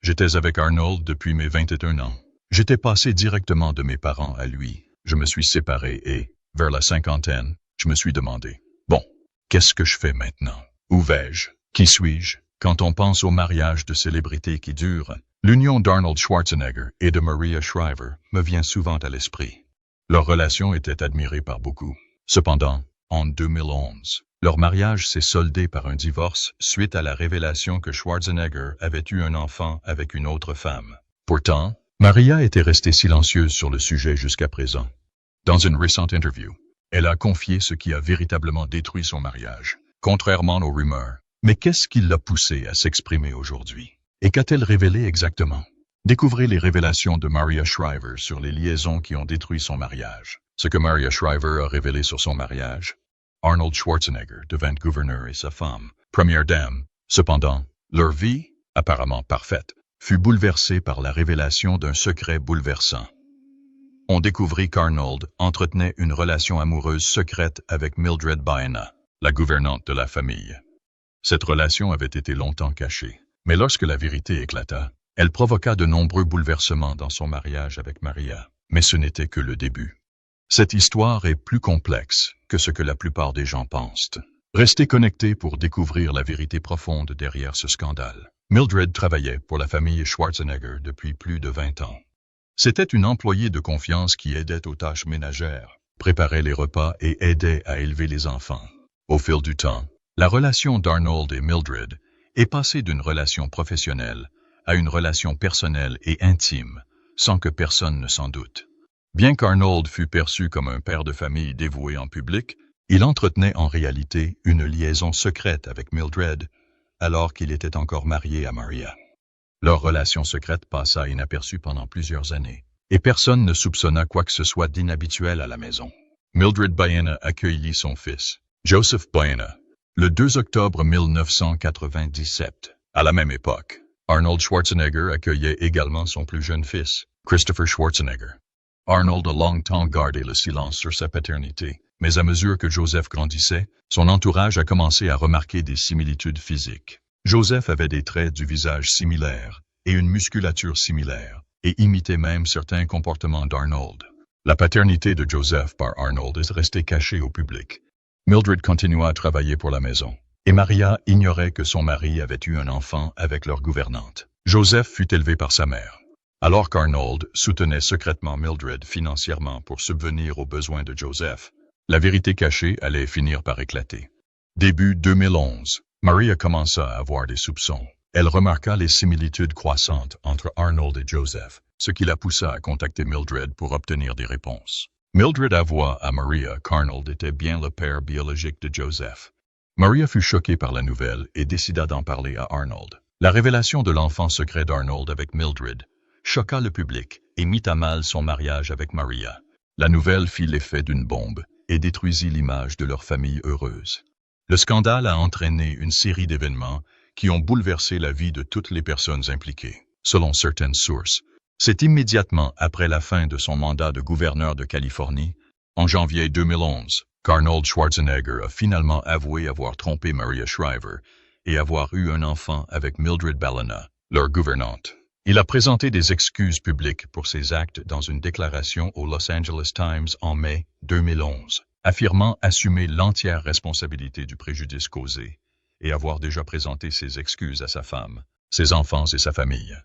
J'étais avec Arnold depuis mes 21 ans. J'étais passé directement de mes parents à lui. Je me suis séparé et, vers la cinquantaine, je me suis demandé, bon, qu'est-ce que je fais maintenant? Où vais-je? Qui suis-je? Quand on pense au mariage de célébrités qui dure, l'union d'Arnold Schwarzenegger et de Maria Shriver me vient souvent à l'esprit. Leur relation était admirée par beaucoup. Cependant, en 2011, leur mariage s'est soldé par un divorce suite à la révélation que Schwarzenegger avait eu un enfant avec une autre femme. Pourtant, Maria était restée silencieuse sur le sujet jusqu'à présent. Dans une récente interview, elle a confié ce qui a véritablement détruit son mariage, contrairement aux rumeurs. Mais qu'est-ce qui l'a poussée à s'exprimer aujourd'hui? Et qu'a-t-elle révélé exactement? Découvrez les révélations de Maria Shriver sur les liaisons qui ont détruit son mariage. Ce que Maria Shriver a révélé sur son mariage. Arnold Schwarzenegger devint gouverneur et sa femme, première dame. Cependant, leur vie, apparemment parfaite, fut bouleversée par la révélation d'un secret bouleversant. On découvrit qu'Arnold entretenait une relation amoureuse secrète avec Mildred Baena, la gouvernante de la famille. Cette relation avait été longtemps cachée, mais lorsque la vérité éclata, elle provoqua de nombreux bouleversements dans son mariage avec Maria. Mais ce n'était que le début. Cette histoire est plus complexe que ce que la plupart des gens pensent. Restez connectés pour découvrir la vérité profonde derrière ce scandale. Mildred travaillait pour la famille Schwarzenegger depuis plus de 20 ans. C'était une employée de confiance qui aidait aux tâches ménagères, préparait les repas et aidait à élever les enfants. Au fil du temps, la relation d'Arnold et Mildred est passée d'une relation professionnelle à une relation personnelle et intime, sans que personne ne s'en doute. Bien qu'Arnold fût perçu comme un père de famille dévoué en public, il entretenait en réalité une liaison secrète avec Mildred, alors qu'il était encore marié à Maria. Leur relation secrète passa inaperçue pendant plusieurs années, et personne ne soupçonna quoi que ce soit d'inhabituel à la maison. Mildred Baena accueillit son fils, Joseph Baena, le 2 octobre 1997. À la même époque, Arnold Schwarzenegger accueillait également son plus jeune fils, Christopher Schwarzenegger. Arnold a longtemps gardé le silence sur sa paternité, mais à mesure que Joseph grandissait, son entourage a commencé à remarquer des similitudes physiques. Joseph avait des traits du visage similaires et une musculature similaire, et imitait même certains comportements d'Arnold. La paternité de Joseph par Arnold est restée cachée au public. Mildred continua à travailler pour la maison, et Maria ignorait que son mari avait eu un enfant avec leur gouvernante. Joseph fut élevé par sa mère. Alors qu'Arnold soutenait secrètement Mildred financièrement pour subvenir aux besoins de Joseph, la vérité cachée allait finir par éclater. Début 2011, Maria commença à avoir des soupçons. Elle remarqua les similitudes croissantes entre Arnold et Joseph, ce qui la poussa à contacter Mildred pour obtenir des réponses. Mildred avoua à Maria qu'Arnold était bien le père biologique de Joseph. Maria fut choquée par la nouvelle et décida d'en parler à Arnold. La révélation de l'enfant secret d'Arnold avec Mildred choqua le public et mit à mal son mariage avec Maria. La nouvelle fit l'effet d'une bombe et détruisit l'image de leur famille heureuse. Le scandale a entraîné une série d'événements qui ont bouleversé la vie de toutes les personnes impliquées. Selon certaines sources, c'est immédiatement après la fin de son mandat de gouverneur de Californie, en janvier 2011, qu'Arnold Schwarzenegger a finalement avoué avoir trompé Maria Shriver et avoir eu un enfant avec Mildred Baena, leur gouvernante. Il a présenté des excuses publiques pour ses actes dans une déclaration au Los Angeles Times en mai 2011, affirmant assumer l'entière responsabilité du préjudice causé et avoir déjà présenté ses excuses à sa femme, ses enfants et sa famille.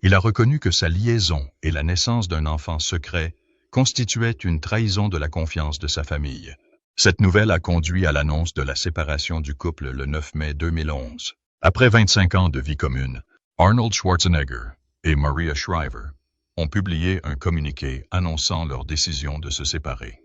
Il a reconnu que sa liaison et la naissance d'un enfant secret constituaient une trahison de la confiance de sa famille. Cette nouvelle a conduit à l'annonce de la séparation du couple le 9 mai 2011. Après 25 ans de vie commune, Arnold Schwarzenegger et Maria Shriver ont publié un communiqué annonçant leur décision de se séparer.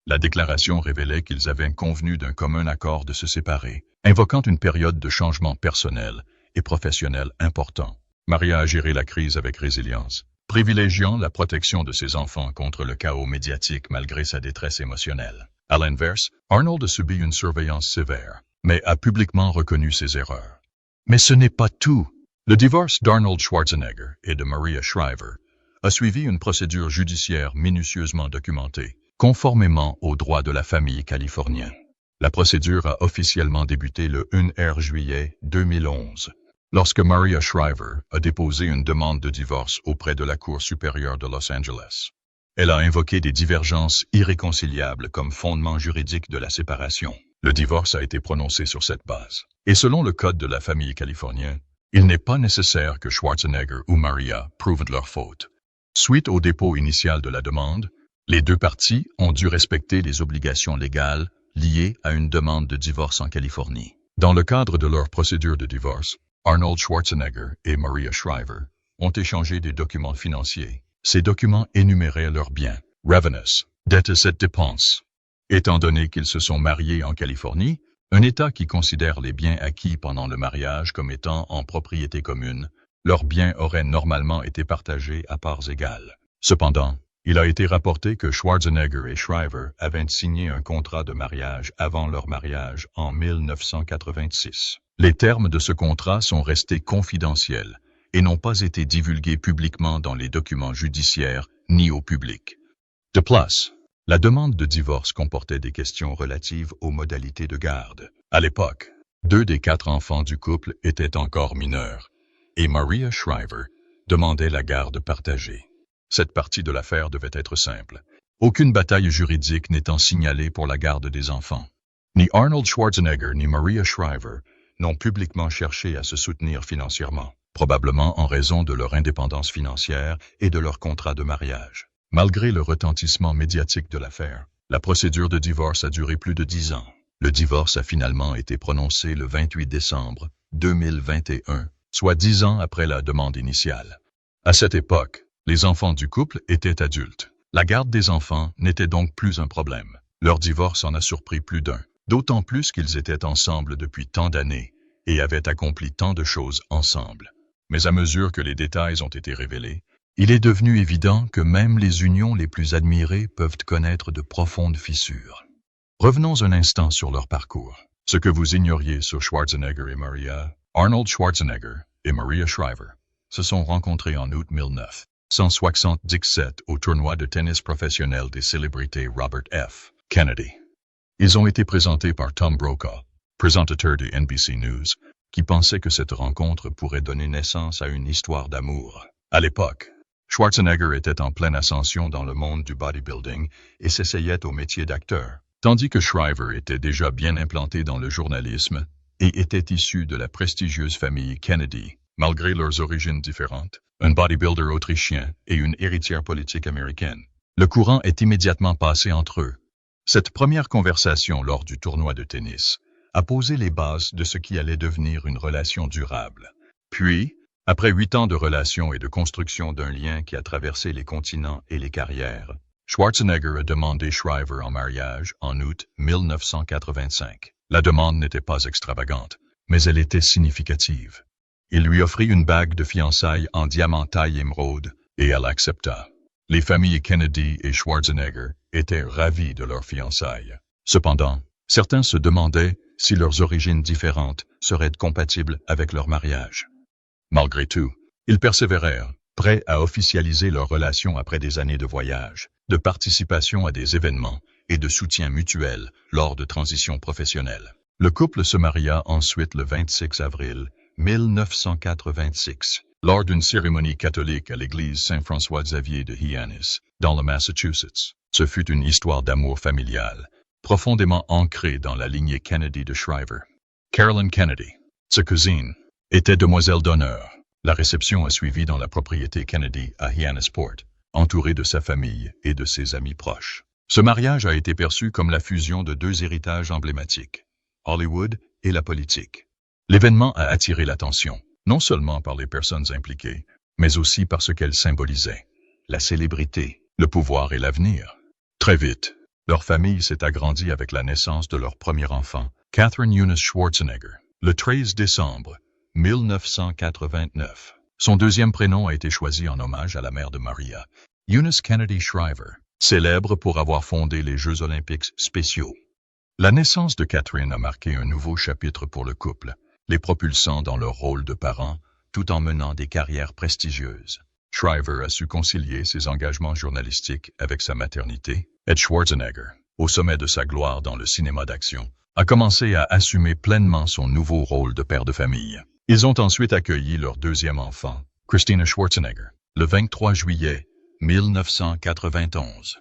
La déclaration révélait qu'ils avaient convenu d'un commun accord de se séparer, invoquant une période de changement personnel et professionnel important. Maria a géré la crise avec résilience, privilégiant la protection de ses enfants contre le chaos médiatique malgré sa détresse émotionnelle. À l'inverse, Arnold a subi une surveillance sévère, mais a publiquement reconnu ses erreurs. Mais ce n'est pas tout. Le divorce d'Arnold Schwarzenegger et de Maria Shriver a suivi une procédure judiciaire minutieusement documentée, conformément aux droits de la famille californienne. La procédure a officiellement débuté le 1er juillet 2011. lorsque Maria Shriver a déposé une demande de divorce auprès de la Cour supérieure de Los Angeles. Elle a invoqué des divergences irréconciliables comme fondement juridique de la séparation. Le divorce a été prononcé sur cette base. Et selon le code de la famille californien, il n'est pas nécessaire que Schwarzenegger ou Maria prouvent leur faute. Suite au dépôt initial de la demande, les deux parties ont dû respecter les obligations légales liées à une demande de divorce en Californie. Dans le cadre de leur procédure de divorce, Arnold Schwarzenegger et Maria Shriver ont échangé des documents financiers. Ces documents énuméraient leurs biens, revenues, dettes et dépenses. Étant donné qu'ils se sont mariés en Californie, un État qui considère les biens acquis pendant le mariage comme étant en propriété commune, leurs biens auraient normalement été partagés à parts égales. Cependant, il a été rapporté que Schwarzenegger et Shriver avaient signé un contrat de mariage avant leur mariage en 1986. Les termes de ce contrat sont restés confidentiels et n'ont pas été divulgués publiquement dans les documents judiciaires ni au public. De plus, la demande de divorce comportait des questions relatives aux modalités de garde. À l'époque, 2 des 4 enfants du couple étaient encore mineurs, et Maria Shriver demandait la garde partagée. Cette partie de l'affaire devait être simple, aucune bataille juridique n'étant signalée pour la garde des enfants. Ni Arnold Schwarzenegger ni Maria Shriver n'ont publiquement cherché à se soutenir financièrement, probablement en raison de leur indépendance financière et de leur contrat de mariage. Malgré le retentissement médiatique de l'affaire, la procédure de divorce a duré plus de 10 ans. Le divorce a finalement été prononcé le 28 décembre 2021, soit 10 ans après la demande initiale. À cette époque, les enfants du couple étaient adultes. La garde des enfants n'était donc plus un problème. Leur divorce en a surpris plus d'un, d'autant plus qu'ils étaient ensemble depuis tant d'années et avaient accompli tant de choses ensemble. Mais à mesure que les détails ont été révélés, il est devenu évident que même les unions les plus admirées peuvent connaître de profondes fissures. Revenons un instant sur leur parcours. Ce que vous ignoriez sur Schwarzenegger et Maria, Arnold Schwarzenegger et Maria Shriver se sont rencontrés en août 1977 au tournoi de tennis professionnel des célébrités Robert F. Kennedy. Ils ont été présentés par Tom Brokaw, présentateur de NBC News, qui pensait que cette rencontre pourrait donner naissance à une histoire d'amour. À l'époque, Schwarzenegger était en pleine ascension dans le monde du bodybuilding et s'essayait au métier d'acteur, tandis que Shriver était déjà bien implanté dans le journalisme et était issu de la prestigieuse famille Kennedy. Malgré leurs origines différentes, un bodybuilder autrichien et une héritière politique américaine, le courant est immédiatement passé entre eux. Cette première conversation lors du tournoi de tennis a posé les bases de ce qui allait devenir une relation durable. Puis, après 8 ans de relation et de construction d'un lien qui a traversé les continents et les carrières, Schwarzenegger a demandé Shriver en mariage en août 1985. La demande n'était pas extravagante, mais elle était significative. Il lui offrit une bague de fiançailles en diamant taille émeraude et elle accepta. Les familles Kennedy et Schwarzenegger étaient ravis de leurs fiançailles. Cependant, certains se demandaient si leurs origines différentes seraient compatibles avec leur mariage. Malgré tout, ils persévérèrent, prêts à officialiser leur relation après des années de voyage, de participation à des événements et de soutien mutuel lors de transitions professionnelles. Le couple se maria ensuite le 26 avril 1986, lors d'une cérémonie catholique à l'église Saint-François-Xavier de Hyannis, dans le Massachusetts. Ce fut une histoire d'amour familial, profondément ancrée dans la lignée Kennedy de Shriver. Carolyn Kennedy, sa cousine, était demoiselle d'honneur. La réception a suivi dans la propriété Kennedy à Hyannisport, entourée de sa famille et de ses amis proches. Ce mariage a été perçu comme la fusion de 2 héritages emblématiques, Hollywood et la politique. L'événement a attiré l'attention, non seulement par les personnes impliquées, mais aussi par ce qu'elle symbolisait, la célébrité, le pouvoir et l'avenir. Très vite, leur famille s'est agrandie avec la naissance de leur premier enfant, Catherine Eunice Schwarzenegger, le 13 décembre 1989. Son deuxième prénom a été choisi en hommage à la mère de Maria, Eunice Kennedy Shriver, célèbre pour avoir fondé les Jeux olympiques spéciaux. La naissance de Catherine a marqué un nouveau chapitre pour le couple, les propulsant dans leur rôle de parents, tout en menant des carrières prestigieuses. Shriver a su concilier ses engagements journalistiques avec sa maternité. Ed Schwarzenegger, au sommet de sa gloire dans le cinéma d'action, a commencé à assumer pleinement son nouveau rôle de père de famille. Ils ont ensuite accueilli leur deuxième enfant, Christina Schwarzenegger, le 23 juillet 1991.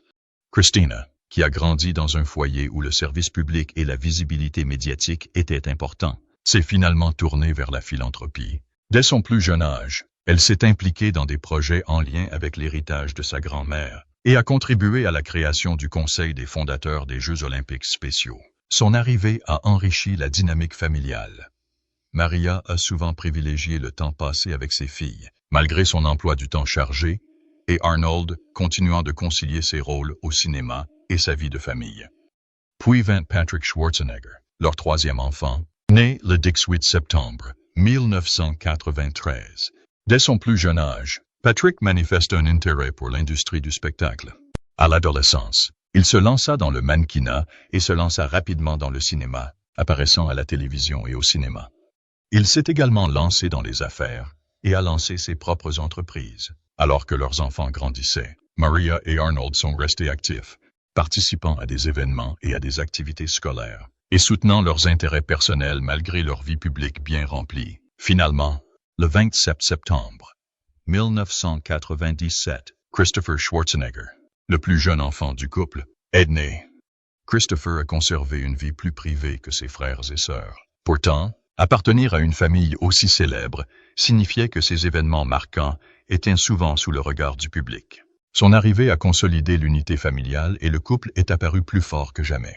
Christina, qui a grandi dans un foyer où le service public et la visibilité médiatique étaient importants, s'est finalement tournée vers la philanthropie. Dès son plus jeune âge, elle s'est impliquée dans des projets en lien avec l'héritage de sa grand-mère et a contribué à la création du Conseil des fondateurs des Jeux olympiques spéciaux. Son arrivée a enrichi la dynamique familiale. Maria a souvent privilégié le temps passé avec ses filles, malgré son emploi du temps chargé, et Arnold continuant de concilier ses rôles au cinéma et sa vie de famille. Puis vint Patrick Schwarzenegger, leur troisième enfant, né le 18 septembre 1993. Dès son plus jeune âge, Patrick manifeste un intérêt pour l'industrie du spectacle. À l'adolescence, il se lança dans le mannequinat et se lança rapidement dans le cinéma, apparaissant à la télévision et au cinéma. Il s'est également lancé dans les affaires et a lancé ses propres entreprises. Alors que leurs enfants grandissaient, Maria et Arnold sont restés actifs, participant à des événements et à des activités scolaires, et soutenant leurs intérêts personnels malgré leur vie publique bien remplie. Finalement, le 27 septembre 1997, Christopher Schwarzenegger, le plus jeune enfant du couple, est né. Christopher a conservé une vie plus privée que ses frères et sœurs. Pourtant, appartenir à une famille aussi célèbre signifiait que ces événements marquants étaient souvent sous le regard du public. Son arrivée a consolidé l'unité familiale et le couple est apparu plus fort que jamais.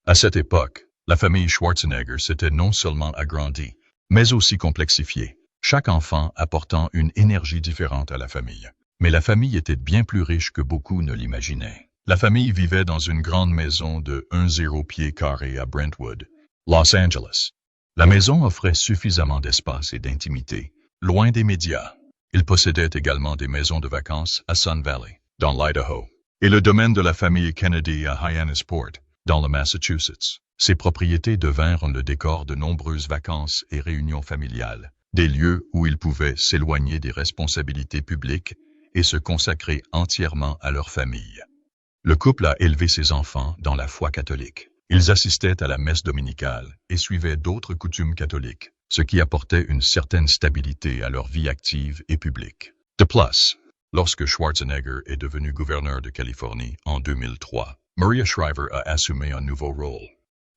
À cette époque, la famille Schwarzenegger s'était non seulement agrandie, mais aussi complexifiée, chaque enfant apportant une énergie différente à la famille. Mais la famille était bien plus riche que beaucoup ne l'imaginaient. La famille vivait dans une grande maison de 10 pieds carrés à Brentwood, Los Angeles. La maison offrait suffisamment d'espace et d'intimité, loin des médias. Il possédait également des maisons de vacances à Sun Valley, dans l'Idaho, et le domaine de la famille Kennedy à Hyannisport, dans le Massachusetts. Ces propriétés devinrent le décor de nombreuses vacances et réunions familiales, des lieux où ils pouvaient s'éloigner des responsabilités publiques et se consacrer entièrement à leur famille. Le couple a élevé ses enfants dans la foi catholique. Ils assistaient à la messe dominicale et suivaient d'autres coutumes catholiques, ce qui apportait une certaine stabilité à leur vie active et publique. De plus, lorsque Schwarzenegger est devenu gouverneur de Californie en 2003, Maria Shriver a assumé un nouveau rôle.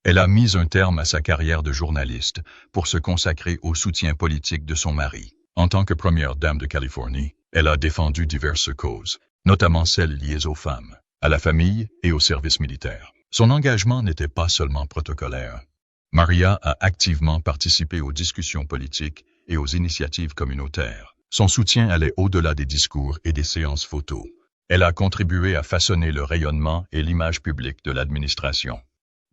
Elle a mis un terme à sa carrière de journaliste pour se consacrer au soutien politique de son mari. En tant que première dame de Californie, elle a défendu diverses causes, notamment celles liées aux femmes, à la famille et au service militaire. Son engagement n'était pas seulement protocolaire. Maria a activement participé aux discussions politiques et aux initiatives communautaires. Son soutien allait au-delà des discours et des séances photos. Elle a contribué à façonner le rayonnement et l'image publique de l'administration.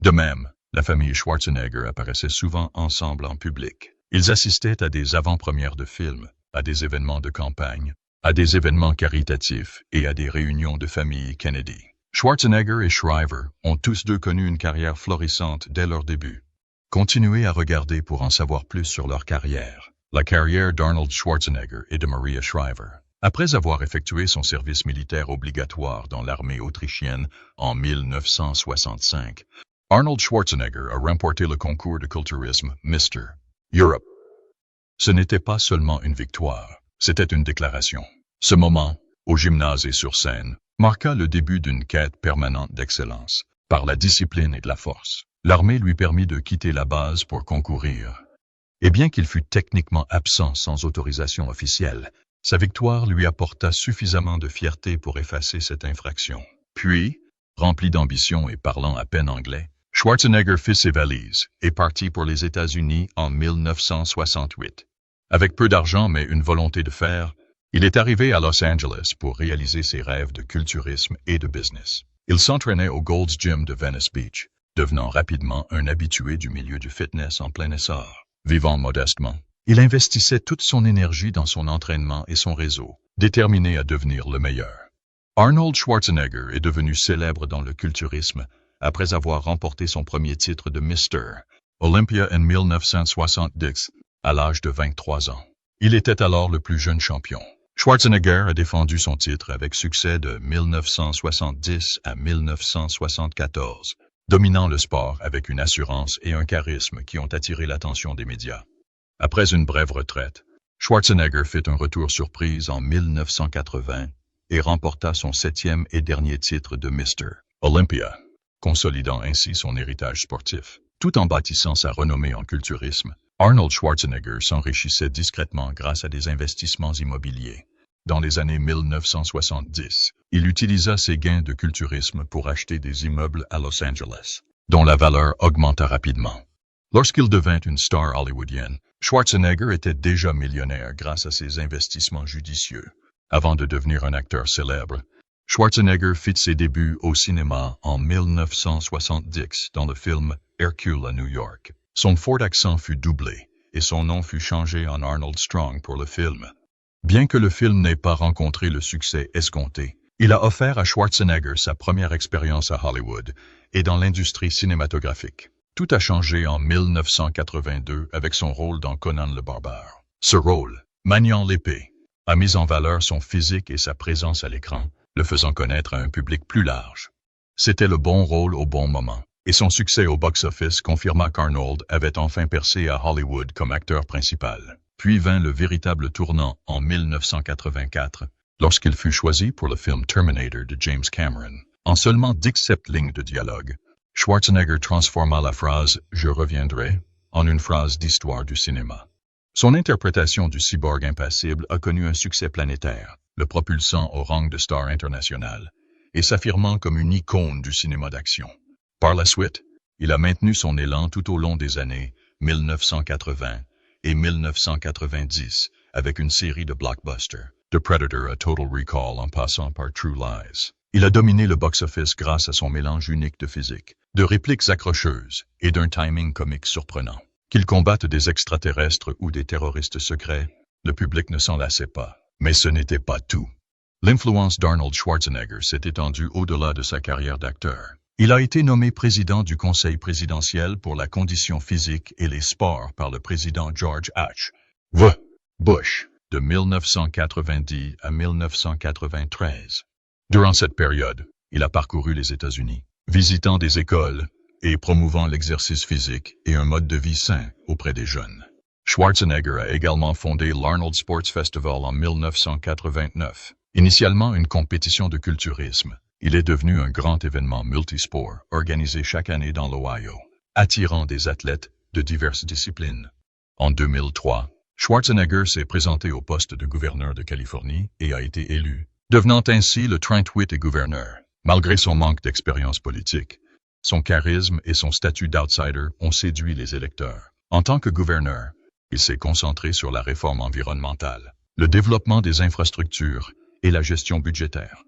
De même, la famille Schwarzenegger apparaissait souvent ensemble en public. Ils assistaient à des avant-premières de films, à des événements de campagne, à des événements caritatifs et à des réunions de famille Kennedy. Schwarzenegger et Shriver ont tous deux connu une carrière florissante dès leur début. Continuez à regarder pour en savoir plus sur leur carrière. La carrière d'Arnold Schwarzenegger et de Maria Shriver. Après avoir effectué son service militaire obligatoire dans l'armée autrichienne en 1965, Arnold Schwarzenegger a remporté le concours de culturisme Mr. Europe. Ce n'était pas seulement une victoire, c'était une déclaration. Ce moment, au gymnase et sur scène, marqua le début d'une quête permanente d'excellence, par la discipline et de la force. L'armée lui permit de quitter la base pour concourir. Et bien qu'il fût techniquement absent sans autorisation officielle, sa victoire lui apporta suffisamment de fierté pour effacer cette infraction. Puis, rempli d'ambition et parlant à peine anglais, Schwarzenegger fit ses valises et partit pour les États-Unis en 1968. Avec peu d'argent mais une volonté de faire, il est arrivé à Los Angeles pour réaliser ses rêves de culturisme et de business. Il s'entraînait au Gold's Gym de Venice Beach, devenant rapidement un habitué du milieu du fitness en plein essor. Vivant modestement, il investissait toute son énergie dans son entraînement et son réseau, déterminé à devenir le meilleur. Arnold Schwarzenegger est devenu célèbre dans le culturisme après avoir remporté son premier titre de Mr. Olympia en 1970, à l'âge de 23 ans. Il était alors le plus jeune champion. Schwarzenegger a défendu son titre avec succès de 1970 à 1974, dominant le sport avec une assurance et un charisme qui ont attiré l'attention des médias. Après une brève retraite, Schwarzenegger fit un retour surprise en 1980 et remporta son 7e et dernier titre de Mr. Olympia, consolidant ainsi son héritage sportif. Tout en bâtissant sa renommée en culturisme, Arnold Schwarzenegger s'enrichissait discrètement grâce à des investissements immobiliers. Dans les années 1970, il utilisa ses gains de culturisme pour acheter des immeubles à Los Angeles, dont la valeur augmenta rapidement. Lorsqu'il devint une star hollywoodienne, Schwarzenegger était déjà millionnaire grâce à ses investissements judicieux. Avant de devenir un acteur célèbre, Schwarzenegger fit ses débuts au cinéma en 1970 dans le film Hercule à New York. Son fort accent fut doublé et son nom fut changé en Arnold Strong pour le film. Bien que le film n'ait pas rencontré le succès escompté, il a offert à Schwarzenegger sa première expérience à Hollywood et dans l'industrie cinématographique. Tout a changé en 1982 avec son rôle dans Conan le Barbare. Ce rôle, maniant l'épée, a mis en valeur son physique et sa présence à l'écran, le faisant connaître à un public plus large. C'était le bon rôle au bon moment, et son succès au box-office confirma qu'Arnold avait enfin percé à Hollywood comme acteur principal. Puis vint le véritable tournant en 1984, lorsqu'il fut choisi pour le film Terminator de James Cameron. En seulement 17 lignes de dialogue, Schwarzenegger transforma la phrase « Je reviendrai » en une phrase d'histoire du cinéma. Son interprétation du cyborg impassible a connu un succès planétaire, le propulsant au rang de star internationale et s'affirmant comme une icône du cinéma d'action. Par la suite, il a maintenu son élan tout au long des années 1980 et 1990 avec une série de blockbusters, de Predator à Total Recall en passant par True Lies. Il a dominé le box-office grâce à son mélange unique de physique, de répliques accrocheuses et d'un timing comique surprenant. Qu'il combatte des extraterrestres ou des terroristes secrets, le public ne s'en lassait pas. Mais ce n'était pas tout. L'influence d'Arnold Schwarzenegger s'est étendue au-delà de sa carrière d'acteur. Il a été nommé président du Conseil présidentiel pour la condition physique et les sports par le président George H. Bush de 1990 à 1993. Durant cette période, il a parcouru les États-Unis, visitant des écoles et promouvant l'exercice physique et un mode de vie sain auprès des jeunes. Schwarzenegger a également fondé l'Arnold Sports Festival en 1989. Initialement une compétition de culturisme, il est devenu un grand événement multisport organisé chaque année dans l'Ohio, attirant des athlètes de diverses disciplines. En 2003, Schwarzenegger s'est présenté au poste de gouverneur de Californie et a été élu, devenant ainsi le 38e gouverneur. Malgré son manque d'expérience politique, son charisme et son statut d'outsider ont séduit les électeurs. En tant que gouverneur, il s'est concentré sur la réforme environnementale, le développement des infrastructures et la gestion budgétaire.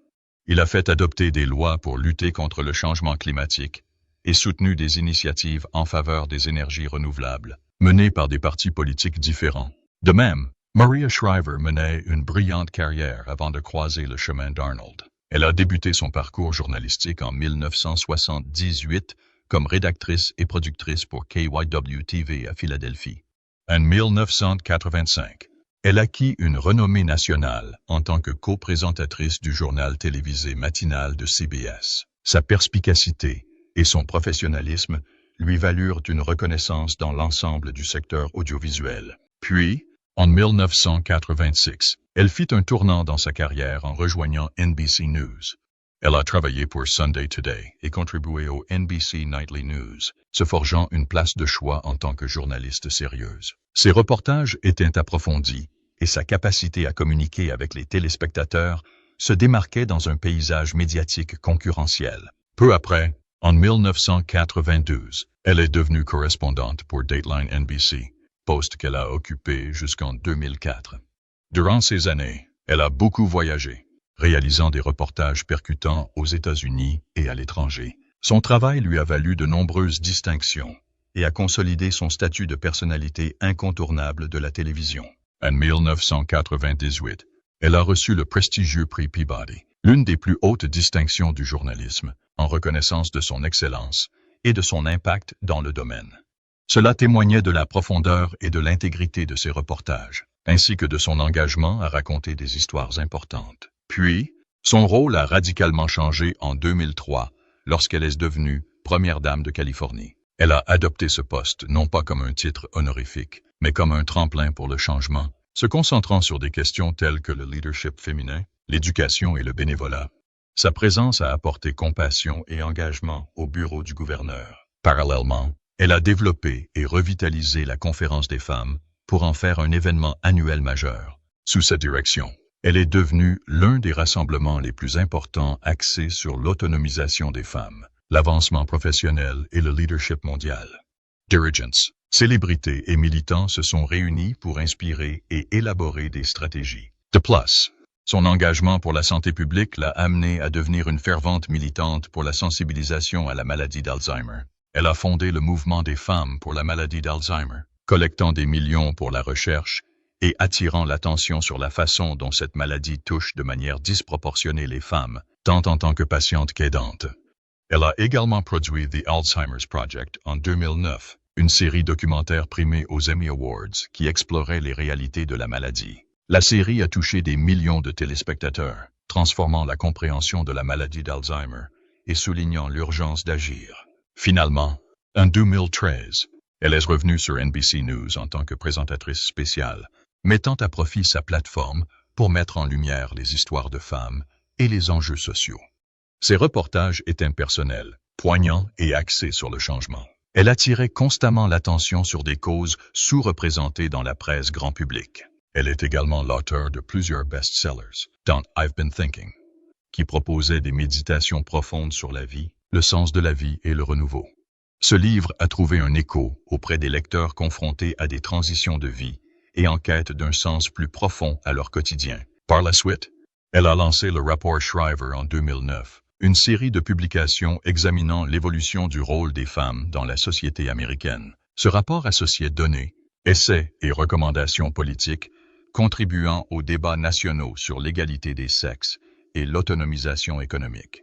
Il a fait adopter des lois pour lutter contre le changement climatique et soutenu des initiatives en faveur des énergies renouvelables, menées par des partis politiques différents. De même, Maria Shriver menait une brillante carrière avant de croiser le chemin d'Arnold. Elle a débuté son parcours journalistique en 1978 comme rédactrice et productrice pour KYW-TV à Philadelphie. En 1985, elle acquit une renommée nationale en tant que co-présentatrice du journal télévisé matinal de CBS. Sa perspicacité et son professionnalisme lui valurent une reconnaissance dans l'ensemble du secteur audiovisuel. Puis, en 1986, elle fit un tournant dans sa carrière en rejoignant NBC News. Elle a travaillé pour Sunday Today et contribué au NBC Nightly News, se forgeant une place de choix en tant que journaliste sérieuse. Ses reportages étaient approfondis et sa capacité à communiquer avec les téléspectateurs se démarquait dans un paysage médiatique concurrentiel. Peu après, en 1992, elle est devenue correspondante pour Dateline NBC, poste qu'elle a occupé jusqu'en 2004. Durant ces années, elle a beaucoup voyagé, réalisant des reportages percutants aux États-Unis et à l'étranger. Son travail lui a valu de nombreuses distinctions et a consolidé son statut de personnalité incontournable de la télévision. En 1998, elle a reçu le prestigieux prix Peabody, l'une des plus hautes distinctions du journalisme, en reconnaissance de son excellence et de son impact dans le domaine. Cela témoignait de la profondeur et de l'intégrité de ses reportages, ainsi que de son engagement à raconter des histoires importantes. Puis, son rôle a radicalement changé en 2003, lorsqu'elle est devenue première dame de Californie. Elle a adopté ce poste non pas comme un titre honorifique, mais comme un tremplin pour le changement, se concentrant sur des questions telles que le leadership féminin, l'éducation et le bénévolat. Sa présence a apporté compassion et engagement au bureau du gouverneur. Parallèlement, elle a développé et revitalisé la Conférence des femmes pour en faire un événement annuel majeur. Sous sa direction, elle est devenue l'un des rassemblements les plus importants axés sur l'autonomisation des femmes, l'avancement professionnel et le leadership mondial. Dirigents, célébrités et militants se sont réunis pour inspirer et élaborer des stratégies. De plus, son engagement pour la santé publique l'a amenée à devenir une fervente militante pour la sensibilisation à la maladie d'Alzheimer. Elle a fondé le mouvement des femmes pour la maladie d'Alzheimer, collectant des millions pour la recherche et attirant l'attention sur la façon dont cette maladie touche de manière disproportionnée les femmes, tant en tant que patientes qu'aidantes. Elle a également produit The Alzheimer's Project en 2009, une série documentaire primée aux Emmy Awards qui explorait les réalités de la maladie. La série a touché des millions de téléspectateurs, transformant la compréhension de la maladie d'Alzheimer et soulignant l'urgence d'agir. Finalement, en 2013, elle est revenue sur NBC News en tant que présentatrice spéciale, mettant à profit sa plateforme pour mettre en lumière les histoires de femmes et les enjeux sociaux. Ses reportages étaient personnels, poignants et axés sur le changement. Elle attirait constamment l'attention sur des causes sous-représentées dans la presse grand public. Elle est également l'auteur de plusieurs best-sellers, dont I've Been Thinking, qui proposait des méditations profondes sur la vie, le sens de la vie et le renouveau. Ce livre a trouvé un écho auprès des lecteurs confrontés à des transitions de vie et en quête d'un sens plus profond à leur quotidien. Par la suite, elle a lancé le rapport Shriver en 2009, une série de publications examinant l'évolution du rôle des femmes dans la société américaine. Ce rapport associait données, essais et recommandations politiques contribuant aux débats nationaux sur l'égalité des sexes et l'autonomisation économique.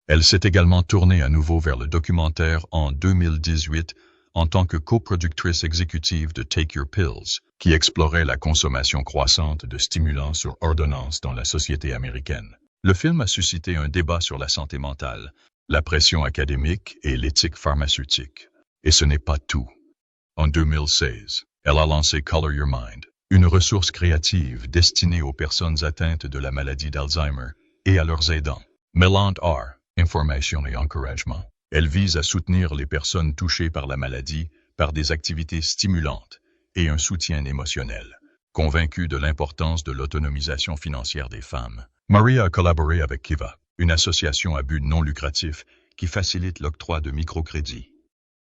Elle s'est également tournée à nouveau vers le documentaire en 2018 en tant que coproductrice exécutive de Take Your Pills, qui explorait la consommation croissante de stimulants sur ordonnance dans la société américaine. Le film a suscité un débat sur la santé mentale, la pression académique et l'éthique pharmaceutique. Et ce n'est pas tout. En 2016, elle a lancé Color Your Mind, une ressource créative destinée aux personnes atteintes de la maladie d'Alzheimer et à leurs aidants. Mélange R, information et encouragement. Elle vise à soutenir les personnes touchées par la maladie par des activités stimulantes et un soutien émotionnel. Convaincue de l'importance de l'autonomisation financière des femmes, Maria a collaboré avec Kiva, une association à but non lucratif qui facilite l'octroi de microcrédits.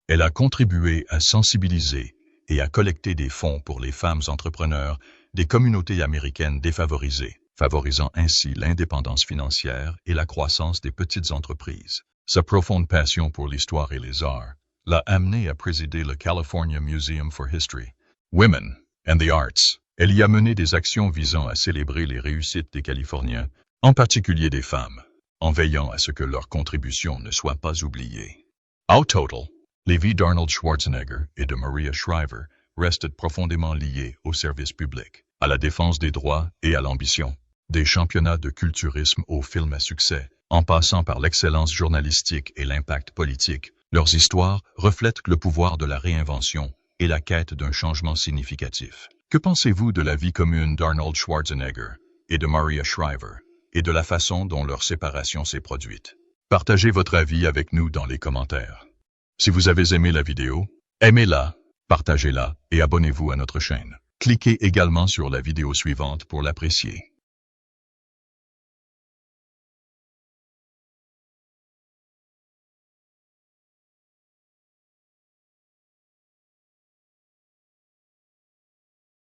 Elle a contribué à sensibiliser et à collecter des fonds pour les femmes entrepreneurs des communautés américaines défavorisées, favorisant ainsi l'indépendance financière et la croissance des petites entreprises. Sa profonde passion pour l'histoire et les arts l'a amenée à présider le California Museum for History, Women and the Arts. Elle y a mené des actions visant à célébrer les réussites des Californiens, en particulier des femmes, en veillant à ce que leur contribution ne soit pas oubliée. Au total, les vies d'Arnold Schwarzenegger et de Maria Shriver restent profondément liées au service public, à la défense des droits et à l'ambition. Des championnats de culturisme aux films à succès, en passant par l'excellence journalistique et l'impact politique, leurs histoires reflètent le pouvoir de la réinvention et la quête d'un changement significatif. Que pensez-vous de la vie commune d'Arnold Schwarzenegger et de Maria Shriver et de la façon dont leur séparation s'est produite? Partagez votre avis avec nous dans les commentaires. Si vous avez aimé la vidéo, aimez-la, partagez-la et abonnez-vous à notre chaîne. Cliquez également sur la vidéo suivante pour l'apprécier.